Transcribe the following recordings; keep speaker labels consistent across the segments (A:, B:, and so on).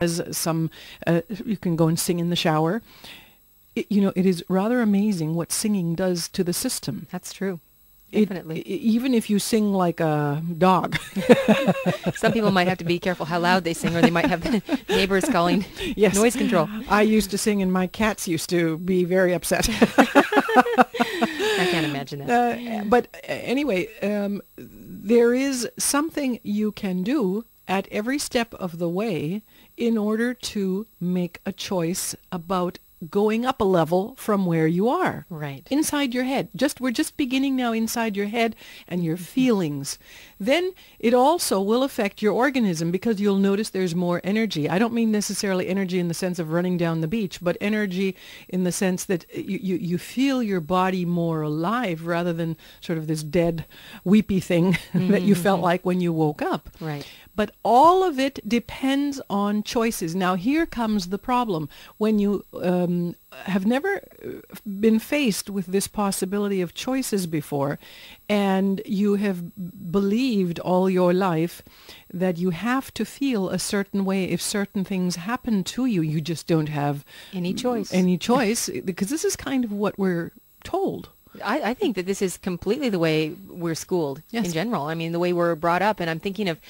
A: as some, you can go and sing in the shower. It is rather amazing what singing does to the system.
B: That's true. Definitely.
A: Even if you sing like a dog.
B: Some people might have to be careful how loud they sing, or they might have neighbors calling.
A: Yes.
B: Noise control.
A: I used to sing and my cats used to be very upset.
B: I can't imagine that.
A: But anyway, there is something you can do at every step of the way in order to make a choice about going up a level from where you are.
B: Right.
A: Inside your head. We're just beginning now inside your head and your feelings. Then it also will affect your organism because you'll notice there's more energy. I don't mean necessarily energy in the sense of running down the beach, but energy in the sense that you feel your body more alive rather than sort of this dead, weepy thing that you felt like when you woke up.
B: Right.
A: But all of it depends on choices. Now, here comes the problem. When you have never been faced with this possibility of choices before, and you have believed all your life that you have to feel a certain way if certain things happen to you, you just don't have
B: any choice.
A: Because this is kind of what we're told.
B: I think that this is completely the way we're schooled in general. I mean, the way we're brought up. And I'm thinking of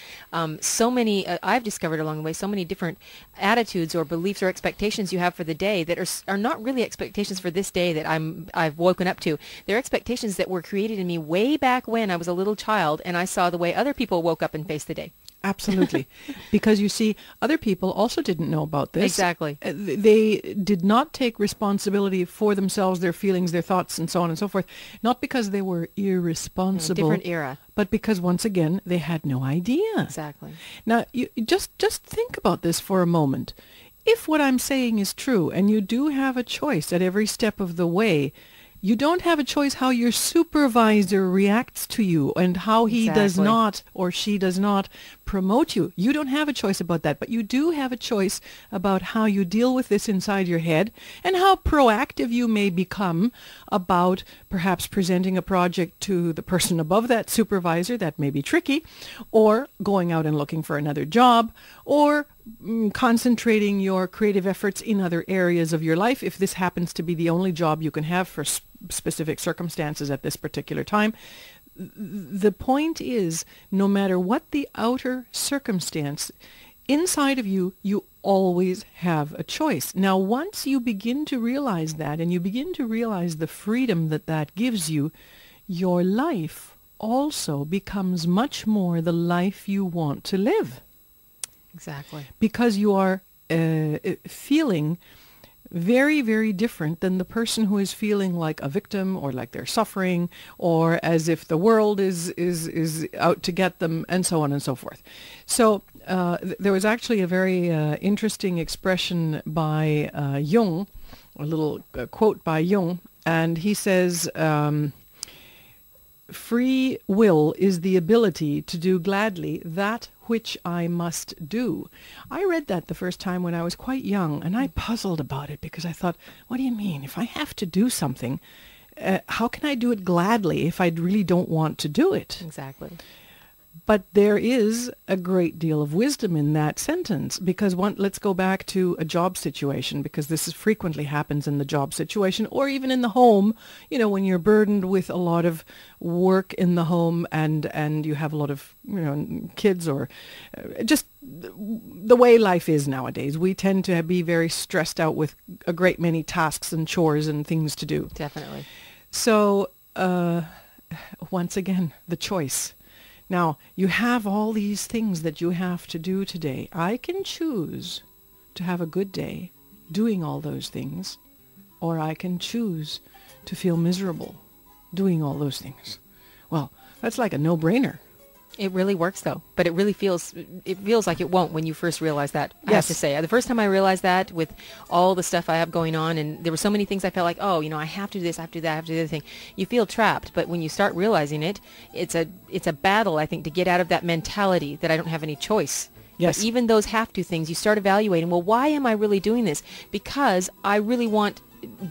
B: so many, I've discovered along the way, so many different attitudes or beliefs or expectations you have for the day that are not really expectations for this day that I've woken up to. They're expectations that were created in me way back when I was a little child and I saw the way other people woke up and faced the day.
A: Absolutely. Because you see, other people also didn't know about this.
B: Exactly.
A: They did not take responsibility for themselves, their feelings, their thoughts, and so on and so forth. Not because they were irresponsible.
B: Different era.
A: But because, once again, they had no idea.
B: Exactly.
A: Now, you just think about this for a moment. If what I'm saying is true, and you do have a choice at every step of the way, you don't have a choice how your supervisor reacts to you and how he does not or she does not promote you. You don't have a choice about that, but you do have a choice about how you deal with this inside your head and how proactive you may become about perhaps presenting a project to the person above that supervisor. That may be tricky, or going out and looking for another job, or concentrating your creative efforts in other areas of your life if this happens to be the only job you can have for specific circumstances at this particular time. The point is, no matter what the outer circumstance, inside of you, you always have a choice. Now, once you begin to realize that, and you begin to realize the freedom that that gives you, your life also becomes much more the life you want to live.
B: Exactly.
A: Because you are feeling very, very different than the person who is feeling like a victim or like they're suffering or as if the world is out to get them, and so on and so forth. So there was actually a very interesting expression by Jung, a little quote by Jung, and he says, free will is the ability to do gladly that which I must do. I read that the first time when I was quite young, and I puzzled about it because I thought, what do you mean? If I have to do something, how can I do it gladly if I really don't want to do it?
B: Exactly.
A: But there is a great deal of wisdom in that sentence, because let's go back to a job situation, because this frequently happens in the job situation or even in the home, when you're burdened with a lot of work in the home and you have a lot of, kids or just the way life is nowadays. We tend to be very stressed out with a great many tasks and chores and things to do.
B: Definitely.
A: So, once again, the choice. Now, you have all these things that you have to do today. I can choose to have a good day doing all those things, or I can choose to feel miserable doing all those things. Well, that's like a no-brainer.
B: It really works, though. But it feels like it won't when you first realize that. I have to say, the first time I realized that with all the stuff I have going on, and there were so many things I felt like, I have to do this, I have to do that, I have to do the other thing. You feel trapped, but when you start realizing it, it's a battle, I think, to get out of that mentality that I don't have any choice.
A: Yes.
B: But even those have to things, you start evaluating, well, why am I really doing this? Because I really want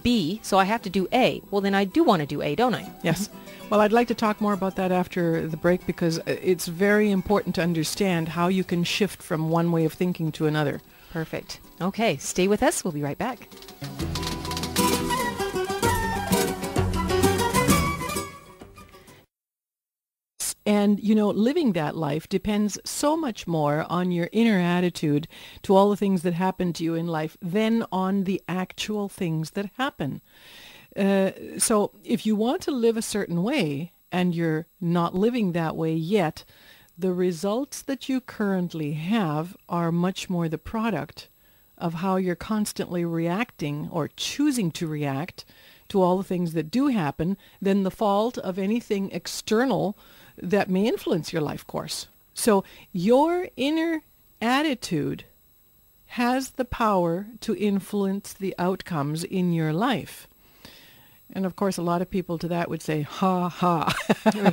B: B, so I have to do A. Well, then I do want to do A, don't I?
A: Yes. Well, I'd like to talk more about that after the break, because it's very important to understand how you can shift from one way of thinking to another.
B: Perfect. Okay, stay with us. We'll be right back.
A: And, living that life depends so much more on your inner attitude to all the things that happen to you in life than on the actual things that happen. So if you want to live a certain way and you're not living that way yet, the results that you currently have are much more the product of how you're constantly reacting or choosing to react to all the things that do happen than the fault of anything external that may influence your life course. So your inner attitude has the power to influence the outcomes in your life. And of course, a lot of people to that would say, ha, ha.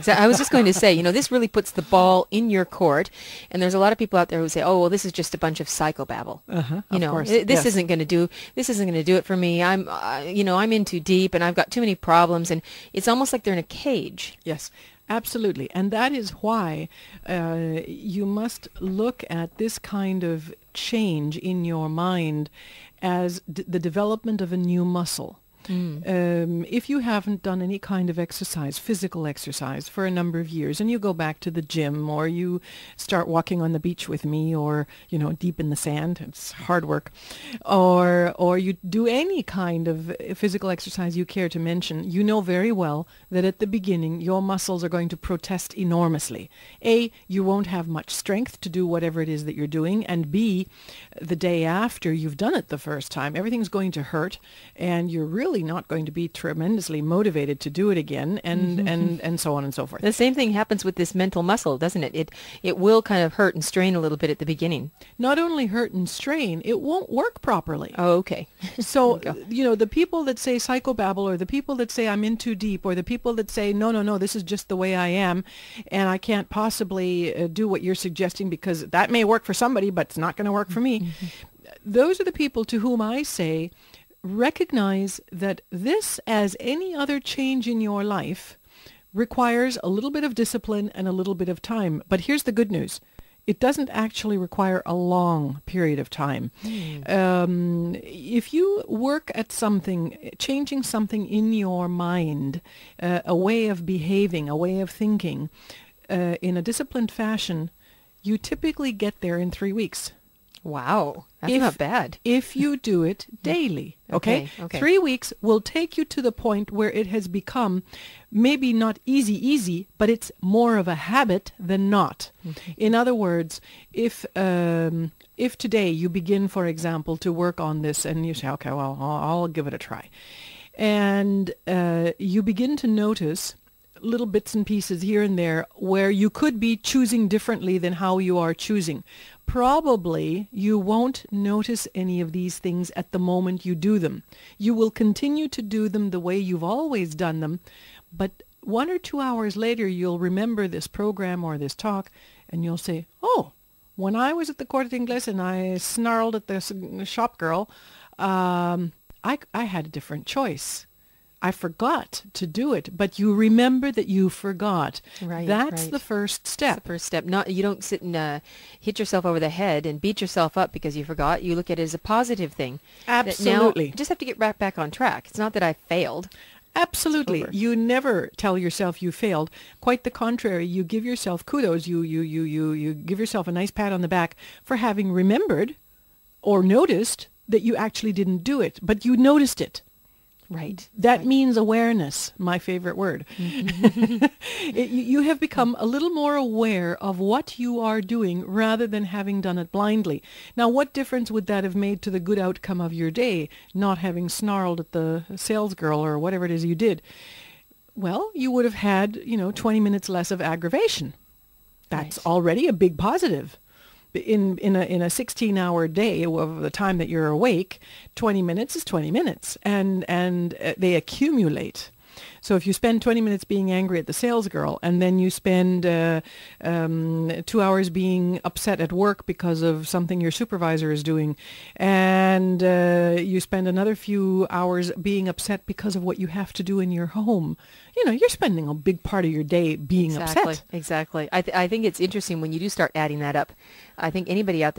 B: I was just going to say, this really puts the ball in your court. And there's a lot of people out there who say, oh, well, this is just a bunch of psychobabble.
A: Of course.
B: This
A: Yes.
B: isn't going to do it for me. I'm in too deep and I've got too many problems. And it's almost like they're in a cage.
A: Yes, absolutely. And that is why you must look at this kind of change in your mind as the development of a new muscle. If you haven't done any kind of exercise, physical exercise, for a number of years, and you go back to the gym, or you start walking on the beach with me, or, deep in the sand, it's hard work, or you do any kind of physical exercise you care to mention, you know very well that at the beginning your muscles are going to protest enormously. A, you won't have much strength to do whatever it is that you're doing, and B, the day after you've done it the first time, everything's going to hurt, and you're really not going to be tremendously motivated to do it again, and so on and so forth.
B: The same thing happens with this mental muscle, doesn't it? It will kind of hurt and strain a little bit at the beginning.
A: Not only hurt and strain, it won't work properly.
B: Oh, okay.
A: So, the people that say psychobabble, or the people that say I'm in too deep, or the people that say, no, this is just the way I am, and I can't possibly do what you're suggesting because that may work for somebody, but it's not going to work for me. Those are the people to whom I say, recognize that this, as any other change in your life, requires a little bit of discipline and a little bit of time. But here's the good news. It doesn't actually require a long period of time. If you work at something, changing something in your mind, a way of behaving, a way of thinking, in a disciplined fashion, you typically get there in 3 weeks.
B: Wow, that's not bad.
A: If you do it daily, okay? 3 weeks will take you to the point where it has become maybe not easy, but it's more of a habit than not. In other words, if today you begin, for example, to work on this and you say, okay, well, I'll give it a try. And you begin to notice little bits and pieces here and there where you could be choosing differently than how you are choosing. Probably you won't notice any of these things at the moment you do them. You will continue to do them the way you've always done them, but 1 or 2 hours later you'll remember this program or this talk and you'll say, oh, when I was at the Corte Inglés and I snarled at the shop girl, I had a different choice. I forgot to do it, but you remember that you forgot.
B: Right.
A: That's the first step.
B: That's the first step. You don't sit and hit yourself over the head and beat yourself up because you forgot. You look at it as a positive thing.
A: Absolutely.
B: Now, you just have to get back on track. It's not that I failed.
A: Absolutely. You never tell yourself you failed. Quite the contrary. You give yourself kudos. You give yourself a nice pat on the back for having remembered or noticed that you actually didn't do it, but you noticed it.
B: Right.
A: That means awareness, my favorite word. You have become a little more aware of what you are doing rather than having done it blindly. Now, what difference would that have made to the good outcome of your day, not having snarled at the sales girl or whatever it is you did? Well, you would have had, 20 minutes less of aggravation. That's already a big positive. In a 16-hour day of the time that you're awake, 20 minutes is 20 minutes, and they accumulate. So if you spend 20 minutes being angry at the sales girl, and then you spend 2 hours being upset at work because of something your supervisor is doing, and you spend another few hours being upset because of what you have to do in your home, you're spending a big part of your day being upset.
B: Exactly. I think it's interesting when you do start adding that up. I think anybody out there